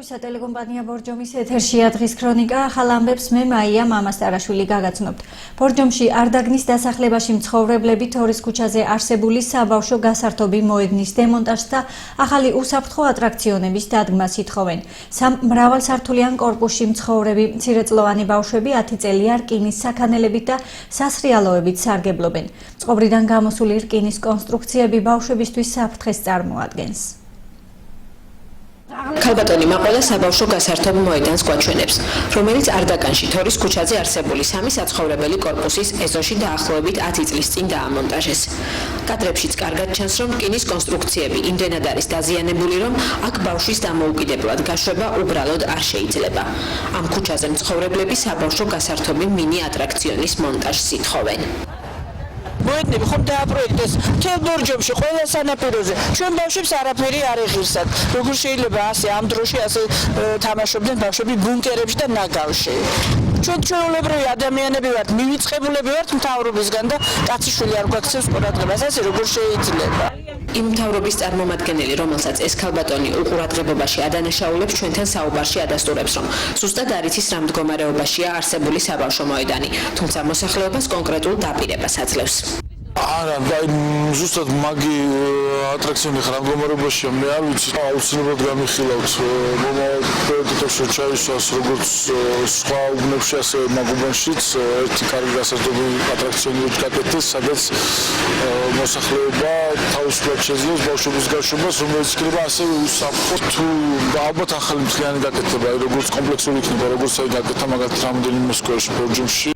მადლობისა ტელეკომპანია ბორჯომის ეთერშია დღის ქრონიკა. ახალ ამბებს მე მაია მამასტარაშვილი გაგაცნობთ. ბორჯომში არდაგნის დასახლებაში მცხოვრებლები თორის ქუჩაზე არსებული საბავშვო გასართობი მოედნის დემონტაჟს და ახალი უსაფრთხო ატრაქციონების დადგმას ითხოვენ. მრავალსართულიან კორპუსში მცხოვრები მცირეწლოვანი ბავშვები 10 წელია რკინის საქანელებით და სასრიალოებით სარგებლობენ. წყობრიდან გამოსული რკინის კონსტრუქციები ბავშვებისთვის საფრთხეს წარმოადგენს. ქალბატონი მაყოლა საბავშვო გასართობ მოედანს გვაჩვენებს, რომელიც არდაკანში თორის ქუჩაზე არსებული სამი საცხოვრებელი კორპუსის ეზოში დაახლოებით 10 წლის წინ დაამონტაჟეს. კადრებშიც კარგად ჩანს, რომ რკინის კონსტრუქციები იმდენად არის დაზიანებული, რომ აქ ბავშვის დამოუკიდებლად გაშვება უბრალოდ არ შეიძლება. ამ ქუჩაზე მცხოვრებლები საბავშვო გასართობი მინი ატრაქციონის მონტაჟს ითხოვენ. მოედნები ხომ დააპროექტეს მთელ ბორჯომში ყველა სანაპიროზე. ჩვენ ბავშვებს არაფერი არ ეღირსათ. როგორ შეიძლება ასე ამ დროში ასე თამაშობდნენ ბავშვები ბუნკერებში და ნაგავში. ჩვენ ჩვეულებრივი ადამიანები ვართ, მივიწყებულები ვართ მთავრობისგან და კაციშვილი არ გვაქცევს ყურადღებას. ასე როგორ შეიძლება? იმ მთავრობის წარმომადგენელი, რომელსაც ეს ქალბატონი უყურადღებობაში ადანაშაულებს, ჩვენთან საუბარში ადასტურებს, რომ ზუსტად არ იცის რა მდგომარეობაშია არსებული საბავშვო მოედანი, თუმცა მოსახლეობას კონკრეტულ დაპირებას აძლევს. არა, ზუსტად მაგი ატრაქციონი ხარ მდგომარეობაშია, მე არ ვიცი, აუცილებლად გამიხილავთ პროექტებში ჩაისვას, როგორც სხვა უბნებში, ასე მაგუბანშიც ერთი კარგი გასართობი ატრაქციონი გაკეთდეს, სადაც მოსახლეობა თავისუფლად შეძლებს ბავშვების გაშვებას, რომელიც იქნება ასევე უსაფრთხო. თუ ალბათ ახალი მთლიანი გაკეთება, როგორც კომპლექსური იქნება, როგორც აი გაკეთა მაგალითად რამდენიმე სკოლაში ბორჯომში.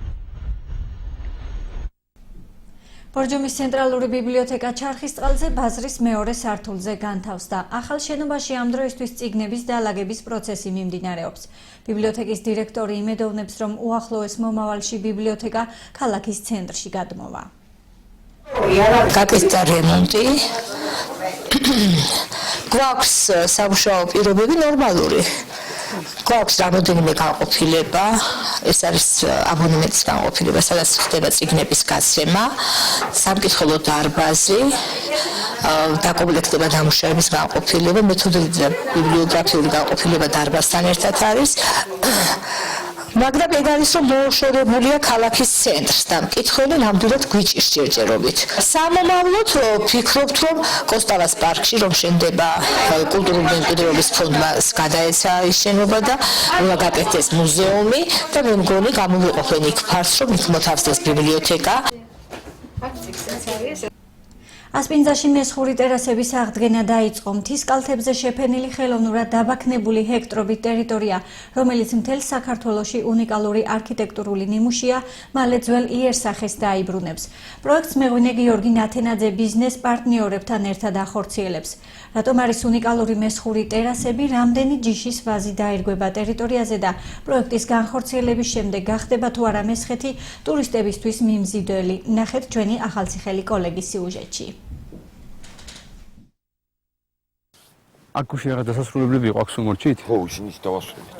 ბორჯომის ცენტრალური ბიბლიოთეკა ჩარხისწყალზე ბაზრის მეორე სართულზე განთავსდა. ახალ შენობაში ამ დროისთვის წიგნების დალაგების პროცესი მიმდინარეობს. ბიბლიოთეკის დირექტორი იმედოვნებს, რომ უახლოეს მომავალში ბიბლიოთეკა ქალაქის ცენტრში გადმოვა. გაკეთდა რემონტი. გვაქვს სამუშაო პირობები ნორმალური. გვაქვს რამოდენიმე განყოფილება, ეს არის აბონემენტის განყოფილება, სადაც ხდება წიგნების გაცემა, სამკითხველო დარბაზი, დაკომპლექტება დამუშავების განყოფილება, მეთოდური და ბიბლიოგრაფიული განყოფილება დარბაზთან ერთად არის. მაგრამ ეგ არის, რომ მოუშორებულია ქალაქის ცენტრს და მკითხველი ნამდვილად გვიჭირს ჯერჯერობით. სამომავლოდ ვფიქრობთ, რომ კოსტავას პარკში, რომ შენდება კულტურული მემკვიდრეობის ფონდმა გადაეცა ის შენობა და გაკეთდეს მუზეუმი და მე მგონი გამოვიყოფენ იქ ფარს, რომ იქ მოთავსდეს ბიბლიოთეკა. ასპინძაში მესხური ტერასების აღდგენა დაიწყო. მთის კალთებზე შეფენილი ხელოვნურად დაბაქნებული ჰექტრობით ტერიტორია, რომელიც მთელ საქართველოში უნიკალური არქიტექტურული ნიმუშია, მალე ძველ იერსახეს დაიბრუნებს. პროექტს მეღვინე გიორგი ნათენაძე ბიზნეს პარტნიორებთან ერთად ახორციელებს. რატომ არის უნიკალური მესხური ტერასები, რამდენი ჯიშის ვაზი დაირგვება ტერიტორიაზე და პროექტის განხორციელების შემდეგ გახდება თუ არა მესხეთი ტურისტებისთვის მიმზიდველი. ნახეთ ჩვენი ახალციხელი კოლეგის სიუჟეტში. აქ რაღაც დასასრულებლები იყო აქ სუმორჩით? ხო, ისინი დავასრულეთ.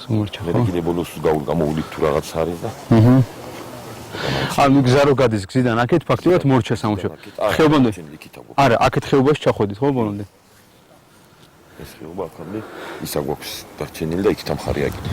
სუმორჩა. მე კიდე ბოლოს გამოვიდით თუ რაღაც არის და. ანუ გზარო გადის გზიდან აქეთ ფაქტიურად მორჩა სამუშაო. ხეობამდე. არა, აქეთ ხეობაში ჩახვედით ხო ბოლომდე? ეს ხეობა აქამდე ისა გვაქვს დარჩენილი და იქ თამხარია კიდე.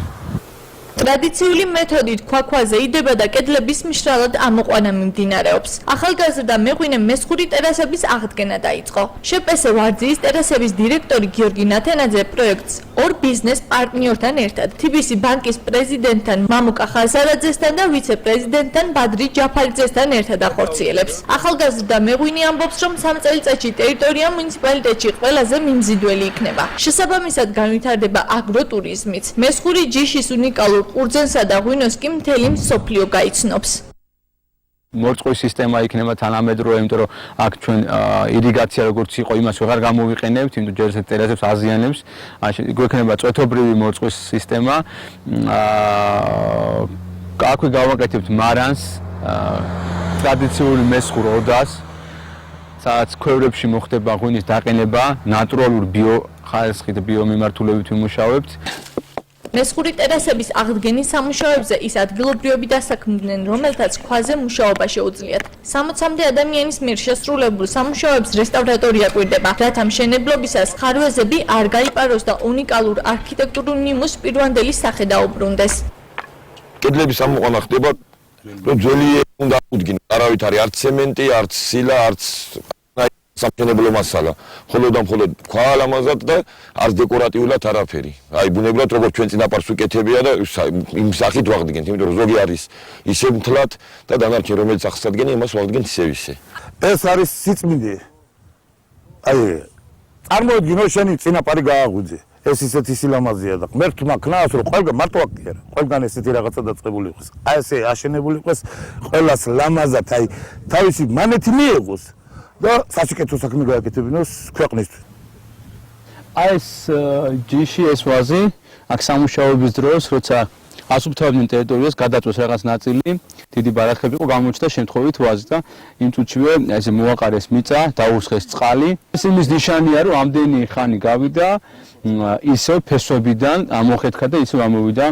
ტრადიციული მეთოდით ქვაქვაზე იდება და კედლების მშრალად ამოყვანა მიმდინარეობს. ახალგაზრდა მეღვინე მესხური ტერასების აღდგენა დაიწყო. შეპესე ვარძიის ტერასების დირექტორი გიორგი ნათენაძე პროექტს ორ ბიზნეს პარტნიორთან ერთად, TBC ბანკის პრეზიდენტთან მამუკა ხაზარაძესთან და ვიცე-პრეზიდენტთან ბადრი ჯაფარიძესთან ერთად ახორციელებს. ახალგაზრდა მეღვინე ამბობს, რომ 3 წელიწადში ტერიტორია მუნიციპალიტეტში ყველაზე მიმზიდველი იქნება. შესაბამისად განვითარდება აგროტურიზმიც. მესხური ჯიშის უნიკალურ ყურძენსა და ღვინოს კი მთელი მსოფლიო გაიცნობს. მორწყვის სისტემა იქნება თანამედროვე, იმიტომ რომ აქ ჩვენ ირიგაცია როგორც იყო, იმას ვეღარ გამოვიყენებთ, იმიტომ ჯერ ეს ტერასებს აზიანებს. გვექნება წვეთობრივი მორწყვის სისტემა. აქვე გავაკეთებთ მარანს, ტრადიციული მესხურ ოდას, სადაც ქვევრებში მოხდება ღვინის დაყენება, ნატურალურ ბიოხარისხით ბიომიმართულებით ვიმუშავებთ. მესხური ტერასების აღდგენის სამუშაოებზე ის ადგილობრივები დასაქმდნენ, რომელთაც ქვაზე მუშაობა შეუძლიათ. 60-მდე ადამიანის მიერ შესრულებულ სამუშაოებს რესტავრატორია კვირდება, რათა მშენებლობისას ხარვეზები არ გაიპაროს და უნიკალურ არქიტექტურულ ნიმუშს პირვანდელი სახე დაუბრუნდეს. კედლების ამოყვანა ხდება, რომ ძველი უნდა უდგინო. არავით არის არც ცემენტი, არც სილა, არც სამშენებლო მასალა. მხოლოდ და მხოლოდ ქვა ლამაზად და არც დეკორატიულად არაფერი. აი ბუნებრივად როგორც ჩვენ წინაპარს უკეთებია და იმ სახით ვაღდგენთ, იმიტომ რომ ზოგი არის ისე მთლად და დანარჩენი რომელიც ახსადგენი იმას ვაღდგენთ ისევ ისე. ეს არის სიწმინდე. აი წარმოიდგინო შენი წინაპარი გააღვიძე. ეს ისეთი სილამაზეა და ღმერთმა ქნას რომ ყველგან მარტო აქ არა. ყველგან ესეთი რაღაცა დაწყებული იყოს. აი ესე აშენებული იყოს ყველას ლამაზად, აი თავისი მანეთი მიიღოს და სასიკეთო საქმე გააკეთებინოს ქვეყნისთვის. აი ეს ჯიში ეს ვაზი აქ სამუშაოების დროს როცა ასუფთავებდნენ ტერიტორიას გადაწვეს რაღაც ნაწილი დიდი ბარახები იყო გამოჩნდა შემთხვევით ვაზი და იმ წუთშივე ესე მოაყარეს მიწა დაურსხეს წყალი ეს იმის ნიშანია რომ ამდენი ხანი გავიდა ისო ფესვებიდან ამოხეთქა და ისო ამოვიდა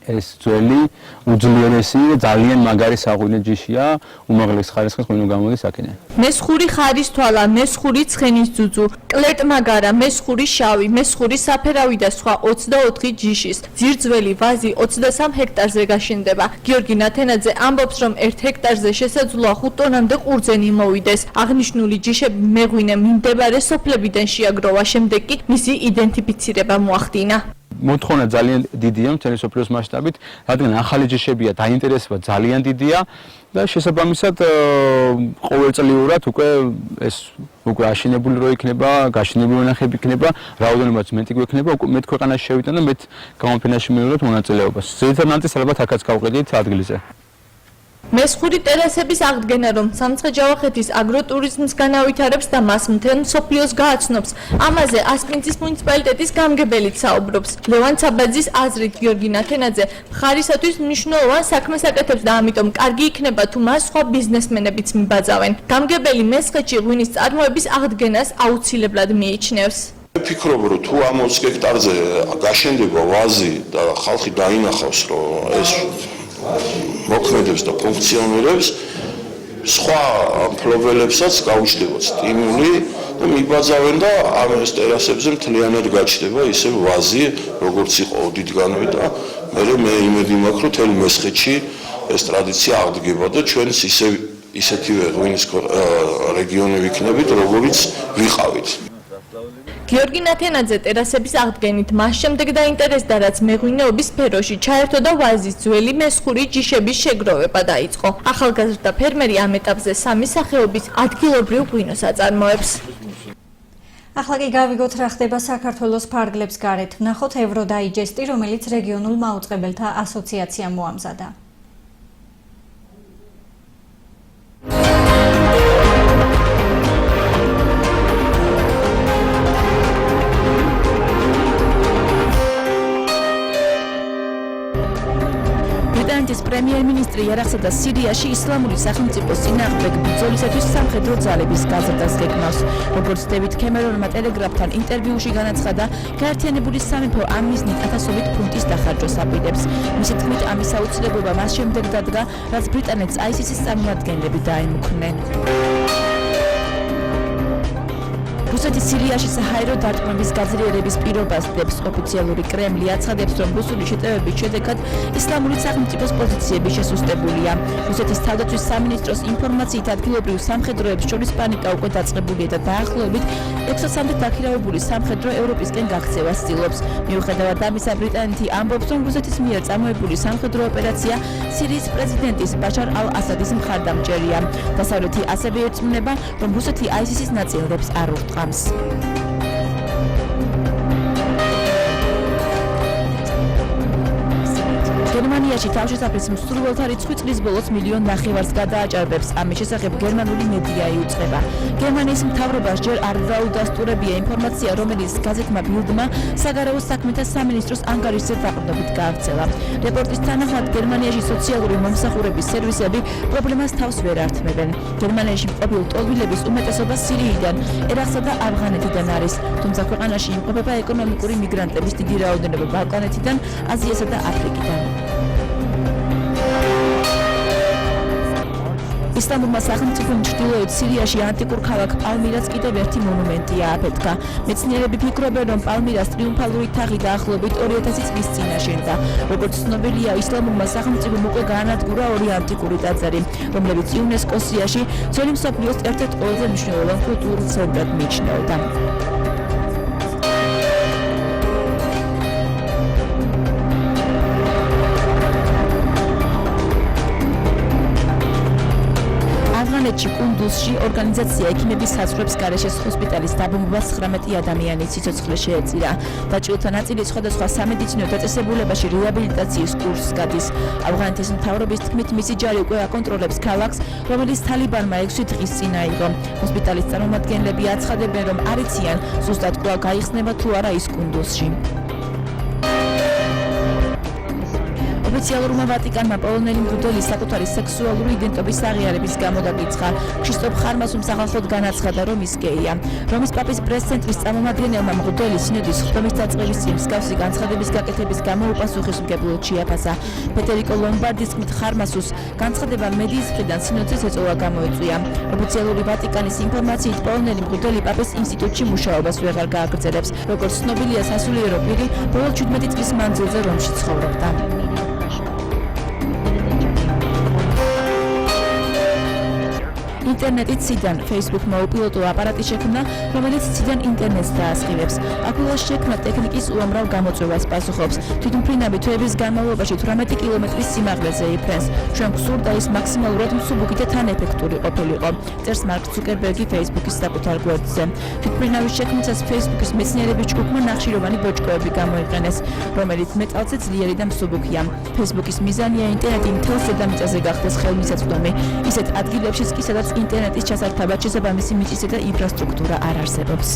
ეს ძველი უძლიერესი ძალიან მაგარი საღვინე ჯიშია უმაღლეს ხარისხის ღვინო გამოდის აქედან მესხური ხარის თვალა მესხური ცხენის ძუძუ კლეტმაგარა მესხური შავი მესხური საფერავი და სხვა 24 ჯიშის ძირძველი ვაზი 23 ჰექტარზე გაშენდება გიორგი ნათენაძე ამბობს რომ 1 ჰექტარზე შესაძლოა 5 ტონამდე ყურძენი მოვიდეს აღნიშნული ჯიშები მეღვინე მიმდებარე სოფლებიდან შეაგროვა შემდეგ კი მისი იდენტიფიცირება მოახდინა მოთხოვნა ძალიან დიდია მთელი სოფლიოს მასშტაბით, რადგან ახალი ჯიშებია, დაინტერესება ძალიან დიდია და შესაბამისად ყოველწლიურად უკვე აშენებული რო იქნება, გაშენებული ვენახები იქნება, რაოდენობაც მეტი გვექნება, უკვე მეტ ქვეყანაში შევიტან და მეტ გამოფენაში მივიღოთ მონაწილეობას. ზედმეტ ნაწილს ალბათ აქაც გავყიდით ადგილზე. მესხური ტერასების აღდგენა რომ სამცხე-ჯავახეთის აგროტურიზმს განავითარებს და მას მთელ მსოფლიოს გააცნობს. ამაზე ასპინძის მუნიციპალიტეტის გამგებელიც საუბრობს. ლევან ცაბაძის აზრით გიორგი ნათენაძე მხარისათვის მნიშვნელოვან საქმეს აკეთებს და ამიტომ კარგი იქნება თუ მას სხვა ბიზნესმენებიც მიბაძავენ. გამგებელი მესხეთში ღვინის წარმოების აღდგენას აუცილებლად მიიჩნევს. ვფიქრობ რომ თუ ამ 20 ჰექტარზე გაშენდება ვაზი და ხალხი დაინახავს რომ ეს მოქმედებს და ფუნქციონირებს სხვა მფლობელებსაც გაუჩნდება სტიმული და მიბაძავენ და ამ ტერასებზე მთლიანად გაჩნდება ისე ვაზი როგორც იყო ოდითგანვე და მე იმედი მაქვს რომ თელ მესხეთში ეს ტრადიცია აღდგება და ჩვენს ისეთივე ღვინის რეგიონი ვიქნებით როგორც ვიყავით გიორგი ნათენაძე ტერასების აღდგენით მას შემდეგ დაინტერესდა რაც მეღვინეობის სფეროში ჩაერთო და ვაზის ძველი მესხური ჯიშების შეგროვება დაიწყო. ახალგაზრდა ფერმერი ამ ეტაპზე სამი სახეობის ადგილობრივ ღვინოს აწარმოებს. ახლა კი გავიგოთ რა ხდება საქართველოს ფარგლებს გარეთ. ვნახოთ ევროდაიჯესტი, რომელიც რეგიონულ მაუწყებელთა ასოციაციამ მოამზადა. ბრიტანეთის პრემიერ-მინისტრი იარაღსა და სირიაში ისლამური სახელმწიფოს წინააღმდეგ ბრძოლისათვის სამხედრო ძალების გაზრდას გეგმავს. როგორც დევიდ კემერონმა ტელეგრაფთან ინტერვიუში განაცხადა, გაერთიანებული სამეფო ამ მიზნით ათასობით ფუნტის დახარჯვას აპირებს. მისი თქმით, ამის აუცილებლობა მას შემდეგ დადგა, რაც ბრიტანეთს ISIS-ის წარმომადგენლები დაემუქრნენ. რუსეთის სირიაში საჰაერო დარტყმების გაძლიერების პირობას დებს ოფიციალური კრემლი აცხადებს, რომ რუსული შეტევების შედეგად ისლამური სახელმწიფოს პოზიციები შესუსტებულია. რუსეთის თავდაცვის სამინისტროს ინფორმაციით ადგილობრივ სამხედროებს შორის პანიკა უკვე დაწყებულია და დაახლოებით 600-მდე დაქირავებული სამხედრო ევროპისკენ გაქცევას ცდილობს. მიუხედავად ამისა, ბრიტანეთი ამბობს, რომ რუსეთის მიერ წარმოებული სამხედრო ოპერაცია სირიის პრეზიდენტის ბაშარ ალ-ასადის მხარდამჭერია. დასავლეთი ასევე ერწმუნება, რომ რუსეთი ISIS-ის ნაწილებს არ ურტყამს. გერმანიაში თავშესაფრის მსურველთა რიცხვი წლის ბოლოს 1.5 მილიონს გადააჭარბებს. ამის შესახებ გერმანული მედია იუწყება. გერმანიის მთავრობას ჯერ არ დაუდასტურებია ინფორმაცია, რომელიც გაზეთმა ბილდმა საგარეო საქმეთა სამინისტროს ანგარიშზე დაყრდნობით გაავრცელა. რეპორტის თანახმად გერმანიაში სოციალური მომსახურების სერვისები პრობლემას თავს ვერ ართმევენ. გერმანიაში მყოფილ ტოლვილების უმეტესობა სირიიდან, ერაყსა და ავღანეთიდან არის. თუმცა ქვეყანაში იმყოფება ეკონომიკური მიგრანტების დიდი რაოდენობა ბალკანეთიდან, აზიასა და აფრიკიდან. ისლამურმა სახელმწიფომ ჩრდილოეთ სირიაში ანტიკურ ქალაქ პალმირას კიდევ ერთი მონუმენტია აფეთქა. მეცნიერები ფიქრობენ, რომ პალმირას ტრიუმფალური თაღი დაახლოებით 2000 წლის წინ აშენდა. როგორც ცნობილია, ისლამურმა სახელმწიფომ უკვე გაანადგურა ორი ანტიკური ტაძარი, რომლებიც იუნესკოს სიაში ძველი მსოფლიოს ერთ-ერთ ყველაზე მნიშვნელოვან კულტურულ ცენტრად მიიჩნეოდა. კუნდუზში ორგანიზაცია ექიმების საზღვრებს გარეშეს ჰოსპიტალის დაბომბვას 19 ადამიანის სიცოცხლე შეეწირა. დაჭრილთა ნაწილი სხვადასხვა სამედიცინო დაწესებულებაში რეაბილიტაციის კურსს გადის. ავღანეთის მთავრობის თქმით, მისი ჯარი უკვე აკონტროლებს ქალაქს, რომელიც თალიბანმა 6 დღის წინ აიღო. ჰოსპიტალის წარმომადგენლები აცხადებენ, რომ არ იციან, ზუსტად კვლავ გაიხსნება თუ არა ის კუნდუზში. ოფიციალურმა ვატიკანმა პოლონელი მღვდლის საკუთარი სექსუალური იდენტობის აღიარების გამო დაგიცხა. ქრისტოფ ხარმასუმ სახალხოდ განაცხადა, რომ ის გეია. რომის პაპის პრეს-ცენტრის წარმომადგენელმა მღვდლის სინოდის ხდომის დაწყების წინ მსგავსი განცხადების გაკეთების გამო უპასუხისმგებლოდ შეაფასა. ფედერიკო ლომბარდის თქმით, ხარმასუს განცხადება მედიის მხრიდან სინოდზე ეწოლა გამოეწვია. ოფიციალური ვატიკანის ინფორმაციით, პოლონელი მღვდელი პაპის ინსტიტუტში მუშაობას ვეღარ გააგრძელებს. როგორც ცნობილია, სასულიერო პირი ბოლო 17 წლის მანძილზე რომში ცხოვრობდა. ინტერნეტით ციდან Facebook-მა უპილოტო აპარატი შექმნა, რომელიც ციდან ინტერნეტს დაასხივებს. აკულას შექმნა ტექნიკის უამრავ გამოწვევას პასუხობს. თვითმფრინავი თვეების განმავლობაში 18 კილომეტრის სიმაღლეზე იფრენს. ჩვენ გვსურდა ის მაქსიმალურად მსუბუქი და თან ეფექტური ყოფილიყო. წერს მარკ ცუკერბერგი Facebook-ის საკუთარ გვერდზე. თვითმფრინავის შექმნისას Facebook-ის მეცნიერების ჯგუფმა ნახშიროვანი ბოჭკოები გამოიყენეს, რომელიც მეტალზე ძლიერი და მსუბუქია. Facebook-ის მიზანია ინტერნეტი მთელს დედამიწაზე გახდეს ხელმისაწვდომი, ისეთ ადგილებშიც კი, სადაც ინტერნეტის ჩასართავად შესაბამისი მიწისა და ინფრასტრუქტურა არ არსებობს.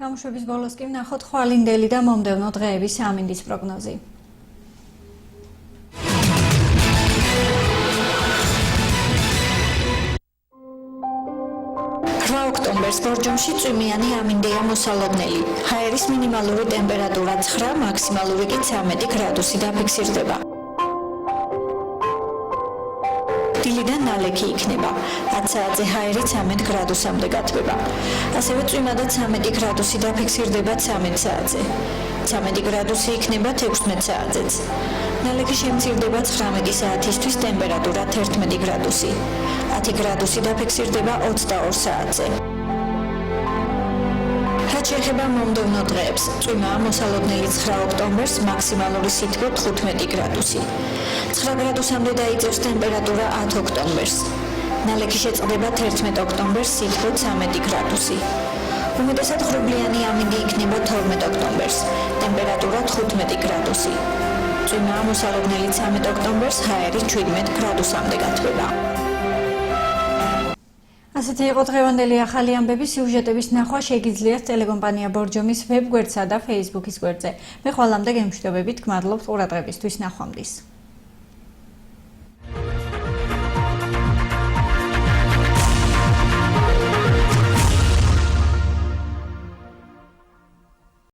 გამოშვების ბოლოს კი ვნახოთ ხვალინდელი და მომდევნო დღეების ამინდის პროგნოზი. ოქტომბერს ბორჯომში წვიმიანი ამინდია მოსალოდნელი. ჰაერის მინიმალური ტემპერატურა 9, მაქსიმალური კი 13 გრადუსი დაფიქსირდება. დილიდან ნალექი იქნება. 10 საათზე ჰაერი 13 გრადუსამდე გათბება. ასევე წვიმა და 13 გრადუსი დაფიქსირდება 13 საათზე. 13 გრადუსი იქნება 16 საათზეც. ნალექი შემცირდება 19 საათისთვის, ტემპერატურა 11 გრადუსი. 10 გრადუსი დაფიქსირდება 22 საათზე. რაც შეეხება მომდევნო დღეებს, წვიმაა მოსალოდნელი 9 ოქტომბერს, მაქსიმალური სითბო 15 გრადუსი. 9 გრადუსამდე დაიწევს ტემპერატურა 10 ოქტომბერს. ნალექი შეწყდება 11 ოქტომბერს, სითბო 13 გრადუსი. უმეტესად ღრუბლიანი ამინდი იქნება 12 ოქტომბერს, ტემპერატურა 15 გრადუსი. წვიმაა მოსალოდნელი 13 ოქტომბერს, ჰაერი 17 გრადუსამდე გათბება. ასეთი იყო დღევანდელი ახალი ამბები. სიუჟეტების ნახვა შეგიძლიათ ტელეკომპანია ბორჯომის ვებგვერდსა და Facebook-ის გვერდზე. მე ხვალამდე გემშვიდობებით, გმადლობთ ყურადღებისთვის, ნახვამდის.